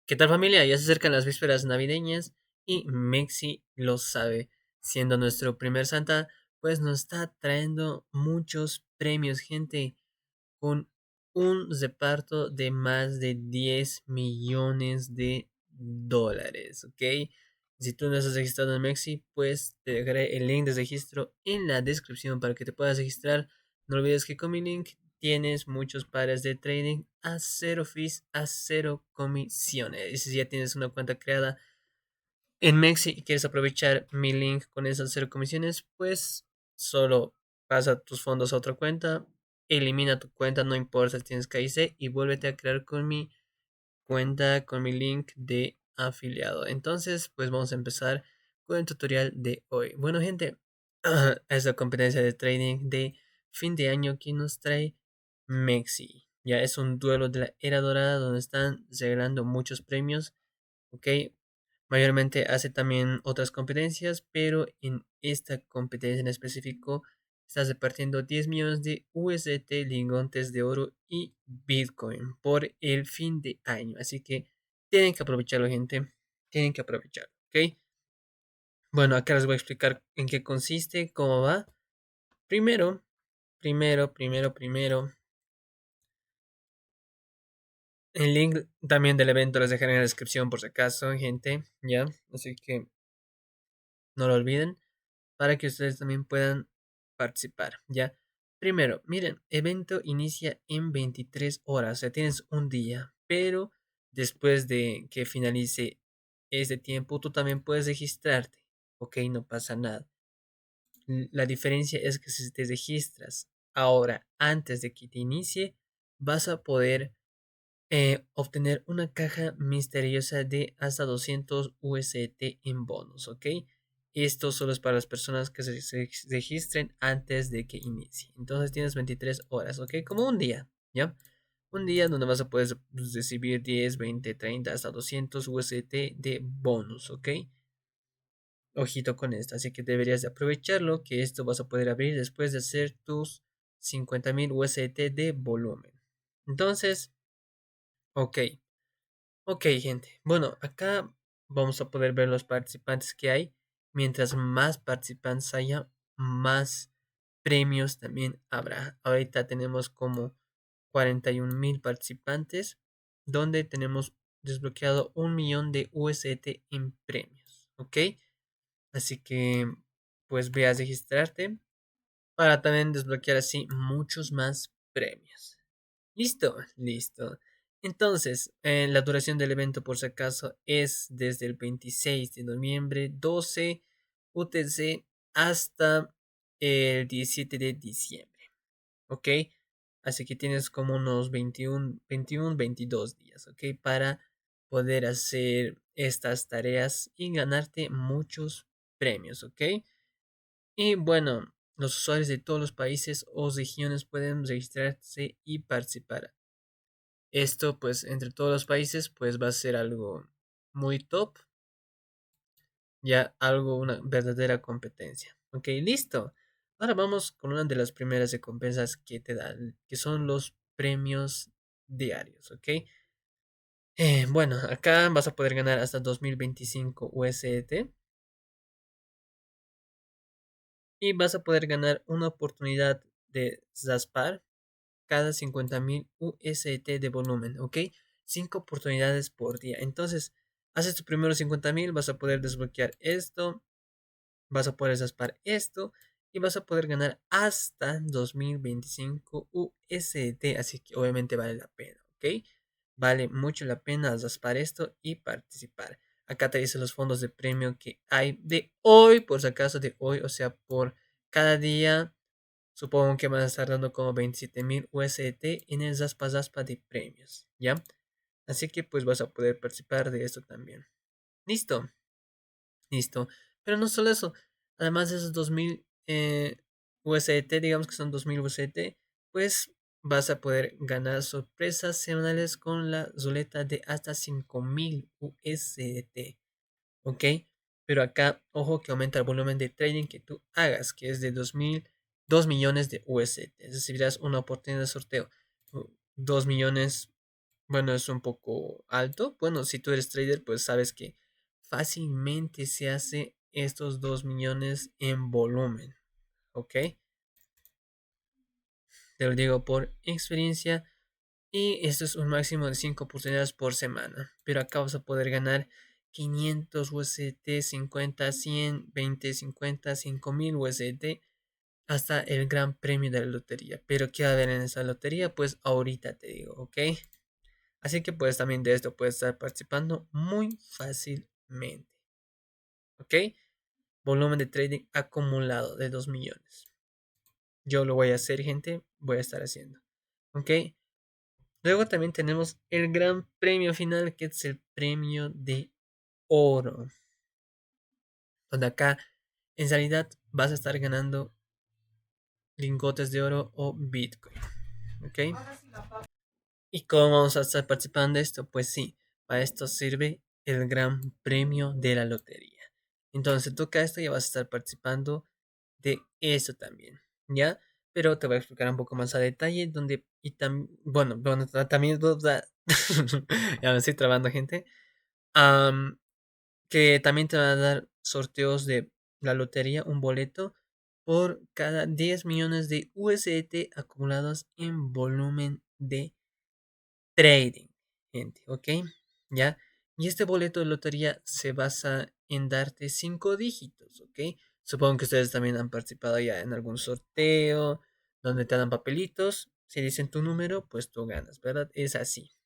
¿Qué tal familia? Ya se acercan las vísperas navideñas y Mexi lo sabe. Siendo nuestro primer Santa, pues nos está trayendo muchos premios, gente, con un reparto de más de 10 millones de dólares, ¿ok? Si tú no estás registrado en Mexi, pues te dejaré el link de registro en la descripción para que te puedas registrar. No olvides que con mi link tienes muchos pares de trading a cero fees, a cero comisiones. Y si ya tienes una cuenta creada en Mexi y quieres aprovechar mi link con esas cero comisiones, pues solo pasa tus fondos a otra cuenta, elimina tu cuenta, no importa si tienes KIC y vuélvete a crear con mi cuenta, con mi link de afiliado. Entonces, pues vamos a empezar con el tutorial de hoy. Bueno, gente, es la competencia de trading de fin de año que nos trae Mexi. Ya es un duelo de la era dorada donde están regalando muchos premios. Ok, mayormente hace también otras competencias, pero en esta competencia en específico estás repartiendo 10 millones de USDT, lingotes de oro y Bitcoin por el fin de año. Así que tienen que aprovecharlo, gente. Tienen que aprovecharlo, ¿ok? Bueno, acá les voy a explicar en qué consiste, cómo va. Primero, primero. El link también del evento les dejaré en la descripción por si acaso, gente. Ya, así que no lo olviden, para que ustedes también puedan participar, ¿ya? Primero, miren, evento inicia en 23 horas, o sea, tienes un día, pero después de que finalice ese tiempo, tú también puedes registrarte, ¿ok? No pasa nada. La diferencia es que si te registras ahora, antes de que te inicie, vas a poder obtener una caja misteriosa de hasta 200 USDT en bonos, ¿ok? Esto solo es para las personas que se registren antes de que inicie. Entonces tienes 23 horas, ¿ok? Como un día, ¿ya? Un día donde vas a poder recibir 10, 20, 30, hasta 200 USDT de bonus, ¿ok? Ojito con esto, así que deberías de aprovecharlo, que esto vas a poder abrir después de hacer tus 50,000 USDT de volumen. Entonces, ok. Ok, gente. Bueno, acá vamos a poder ver los participantes que hay. Mientras más participantes haya, más premios también habrá. Ahorita tenemos como 41,000 participantes, donde tenemos desbloqueado 1 millón de USDT en premios. ¿Ok? Así que, pues ve a registrarte para también desbloquear así muchos más premios. Listo, listo. Entonces, la duración del evento, por si acaso, es desde el 26 de noviembre, 12 UTC, hasta el 17 de diciembre. ¿Ok? Así que tienes como unos 22 días, ¿ok? Para poder hacer estas tareas y ganarte muchos premios, ¿ok? Y bueno, los usuarios de todos los países o regiones pueden registrarse y participar. Esto, pues, entre todos los países, pues va a ser algo muy top, ya algo, una verdadera competencia. Ok, listo. Ahora vamos con una de las primeras recompensas que te dan, que son los premios diarios, ok. Bueno, acá vas a poder ganar hasta 2025 USDT y vas a poder ganar una oportunidad de Zaspar cada 50,000 USDT de volumen, ¿ok? 5 oportunidades por día. Entonces, haces tu primero 50,000, vas a poder desbloquear esto, vas a poder zaspar esto y vas a poder ganar hasta 2025 USDT. Así que obviamente vale la pena, ¿ok? Vale mucho la pena zaspar esto y participar. Acá te dice los fondos de premio que hay de hoy, por si acaso de hoy, o sea, por cada día. Supongo que van a estar dando como 27,000 USDT en el Zaspa Zaspa de premios, ¿ya? Así que pues vas a poder participar de esto también. Listo, listo. Pero no solo eso, además de esos 2,000 USDT, digamos que son 2,000 USDT, pues vas a poder ganar sorpresas semanales con la ruleta de hasta 5,000 USDT, ¿ok? Pero acá, ojo que aumenta el volumen de trading que tú hagas, que es de 2 millones de USDT. Recibirás una oportunidad de sorteo. 2 millones bueno, es un poco alto. Bueno, si tú eres trader, pues sabes que fácilmente se hace estos 2 millones en volumen, ¿ok? Te lo digo por experiencia. Y esto es un máximo de 5 oportunidades por semana. Pero acá vas a poder ganar 500 USDT, 50, 100, 20, 50, 5000 USDT hasta el gran premio de la lotería. Pero ¿qué va a haber en esa lotería? Pues ahorita te digo, ¿ok? Así que pues también de esto puedes estar participando muy fácilmente, ¿ok? Volumen de trading acumulado de 2 millones. Yo lo voy a hacer, gente. Voy a estar haciendo, ¿ok? Luego también tenemos el gran premio final, que es el premio de oro. Donde acá en realidad vas a estar ganando lingotes de oro o Bitcoin. ¿Ok? ¿Y cómo vamos a estar participando de esto? Pues sí, para esto sirve el gran premio de la lotería. Entonces, tú acá esto ya vas a estar participando de eso también, ¿ya? Pero te voy a explicar un poco más a detalle, donde, y bueno, también, ya me estoy trabando, gente. Am, que también te van a dar sorteos de la lotería, un boleto por cada 10 millones de USDT acumulados en volumen de trading, gente, ¿ok? ¿Ya? Y este boleto de lotería se basa en darte 5 dígitos, ¿ok? Supongo que ustedes también han participado ya en algún sorteo donde te dan papelitos. Si dicen tu número, pues tú ganas, ¿verdad? Es así.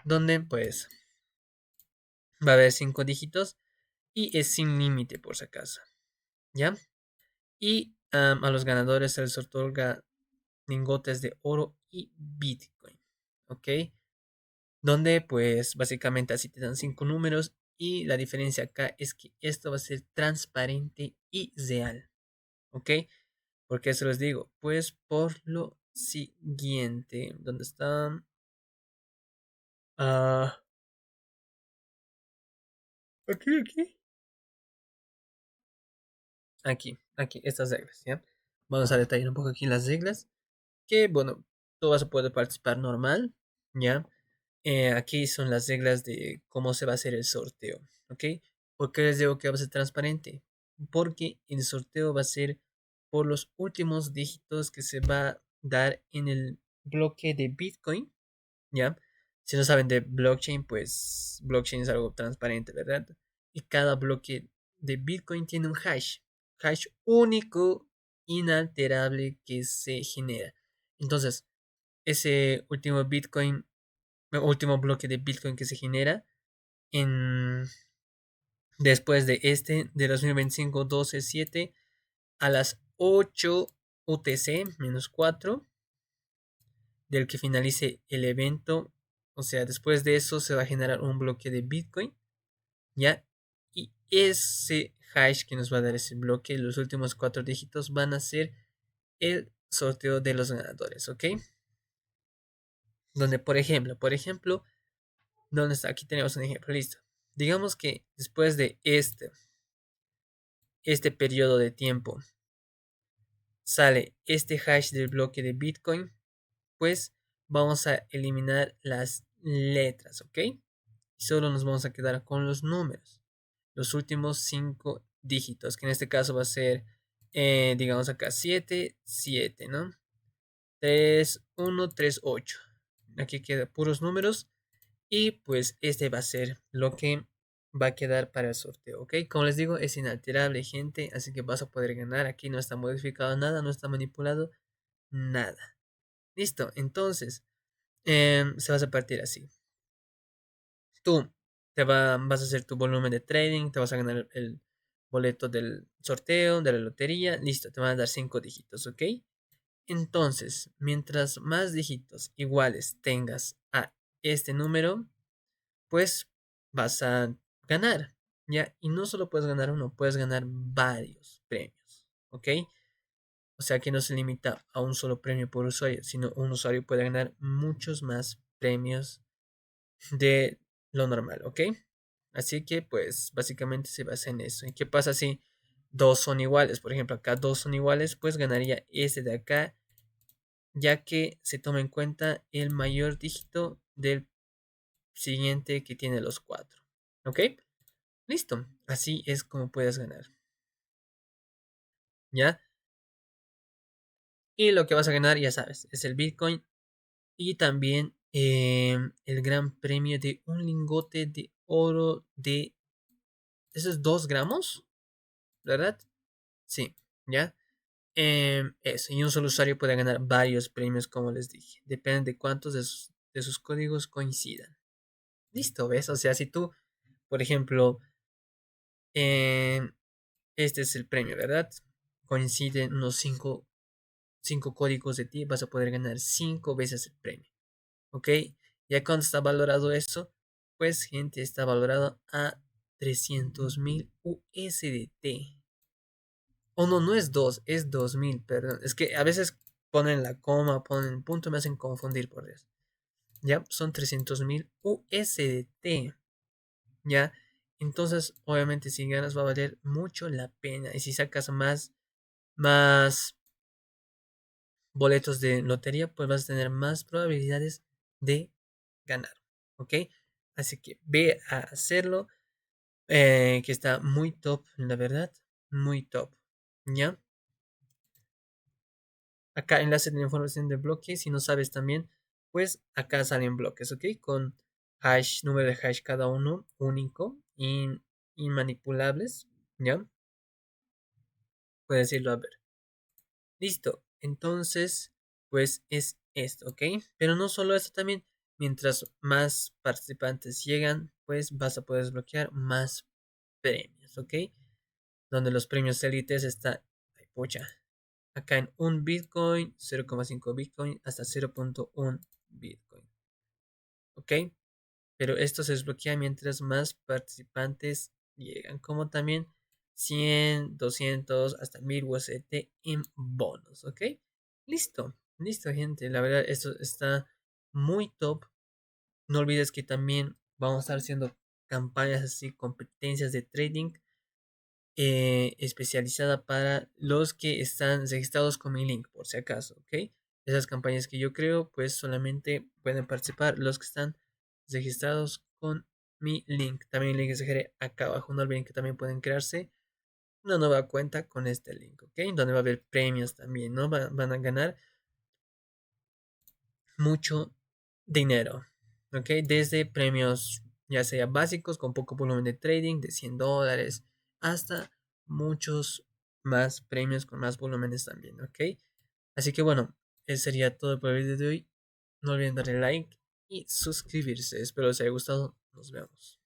Donde pues va a haber 5 dígitos y es sin límite por si acaso, ¿ya? Y a los ganadores se les otorga lingotes de oro y Bitcoin, ¿ok? Donde pues básicamente así te dan 5 números y la diferencia acá es que esto va a ser transparente y real, ¿ok? Porque eso les digo, pues por lo siguiente, ¿dónde están? Ah, aquí. Aquí, estas reglas, ¿ya? Vamos a detallar un poco aquí las reglas. Que bueno, tú vas a poder participar normal, ¿ya? Aquí son las reglas de cómo se va a hacer el sorteo, ¿ok? ¿Por qué les digo que va a ser transparente? Porque el sorteo va a ser por los últimos dígitos que se va a dar en el bloque de Bitcoin, ¿ya? Si no saben de blockchain, pues blockchain es algo transparente, ¿verdad? Y cada bloque de Bitcoin tiene un hash único, inalterable que se genera. Entonces, ese último Bitcoin, último bloque de Bitcoin que se genera en después de este de 2025 12/7 a las 8 UTC -4 del que finalice el evento, o sea, después de eso se va a generar un bloque de Bitcoin, ¿ya? Y ese hash que nos va a dar ese bloque, los últimos 4 dígitos van a ser el sorteo de los ganadores, ¿ok? Donde, por ejemplo, ¿dónde está? Aquí tenemos un ejemplo, listo. Digamos que después de este periodo de tiempo sale este hash del bloque de Bitcoin, pues vamos a eliminar las letras, ¿ok? Y solo nos vamos a quedar con los números, los últimos 5 dígitos, que en este caso va a ser, digamos acá, 7 7, ¿no? 3 1 3 8. Aquí quedan puros números y pues este va a ser lo que va a quedar para el sorteo, ¿ok? Como les digo, es inalterable, gente, así que vas a poder ganar. Aquí no está modificado nada, no está manipulado nada. Listo, entonces se vas a partir así. Tú vas a hacer tu volumen de trading, te vas a ganar el boleto del sorteo, de la lotería, listo, te van a dar 5 dígitos, ¿ok? Entonces, mientras más dígitos iguales tengas a este número, pues vas a ganar, ¿ya? Y no solo puedes ganar uno, puedes ganar varios premios, ¿ok? O sea que no se limita a un solo premio por usuario, sino un usuario puede ganar muchos más premios de lo normal, ¿ok? Así que pues básicamente se basa en eso. ¿Y qué pasa si dos son iguales? Por ejemplo, acá dos son iguales, pues ganaría este de acá, ya que se toma en cuenta el mayor dígito del siguiente que tiene los 4. ¿Ok? Listo. Así es como puedes ganar. ¿Ya? Y lo que vas a ganar, ya sabes, es el Bitcoin y también el gran premio de un lingote de oro de esos 2 gramos, ¿verdad? Sí, ¿ya? Eso, y un solo usuario puede ganar varios premios, como les dije. Depende de cuántos de sus códigos coincidan. Listo, ¿ves? O sea, si tú, por ejemplo, eh, este es el premio, ¿verdad? Coinciden unos 5 códigos de ti, vas a poder ganar 5 veces el premio. ¿Ok? ¿Ya cuánto está valorado esto? Pues, gente, está valorado a 300.000 USDT. O no, no es 2, es 2000, perdón. Es que a veces ponen la coma, ponen punto, me hacen confundir, por Dios. Ya, son 300.000 USDT. Ya, entonces, obviamente, si ganas va a valer mucho la pena. Y si sacas más boletos de lotería, pues vas a tener más probabilidades de ganar. ¿Ok? Así que ve a hacerlo, que está muy top, la verdad. Muy top. ¿Ya? Acá enlace de información de bloque. Si no sabes también, pues acá salen bloques, ¿ok? Con hash, número de hash cada uno, único, inmanipulables, ¿ya? Puedes irlo a ver. Listo. Entonces, pues es esto, ¿ok? Pero no solo eso también. Mientras más participantes llegan, pues vas a poder desbloquear más premios, ¿ok? Donde los premios élites están, ay, pucha, acá en un Bitcoin, 0,5 Bitcoin hasta 0,1 Bitcoin. ¿Ok? Pero esto se desbloquea mientras más participantes llegan, como también 100, 200, hasta 1000 USDT en bonos. ¿Ok? Listo, listo, gente. La verdad, esto está muy top. No olvides que también vamos a estar haciendo campañas así, competencias de trading especializada para los que están registrados con mi link, por si acaso, ¿ok? Esas campañas que yo creo, pues solamente pueden participar los que están registrados con mi link. También les dejaré acá abajo. No olviden que también pueden crearse una nueva cuenta con este link, ¿ok? Donde va a haber premios también, ¿no? Van a ganar mucho dinero, ¿ok? Desde premios ya sea básicos con poco volumen de trading de $100 hasta muchos más premios con más volúmenes también, ¿ok? Así que bueno, eso sería todo por el video de hoy. No olviden darle like y suscribirse. Espero les haya gustado. Nos vemos.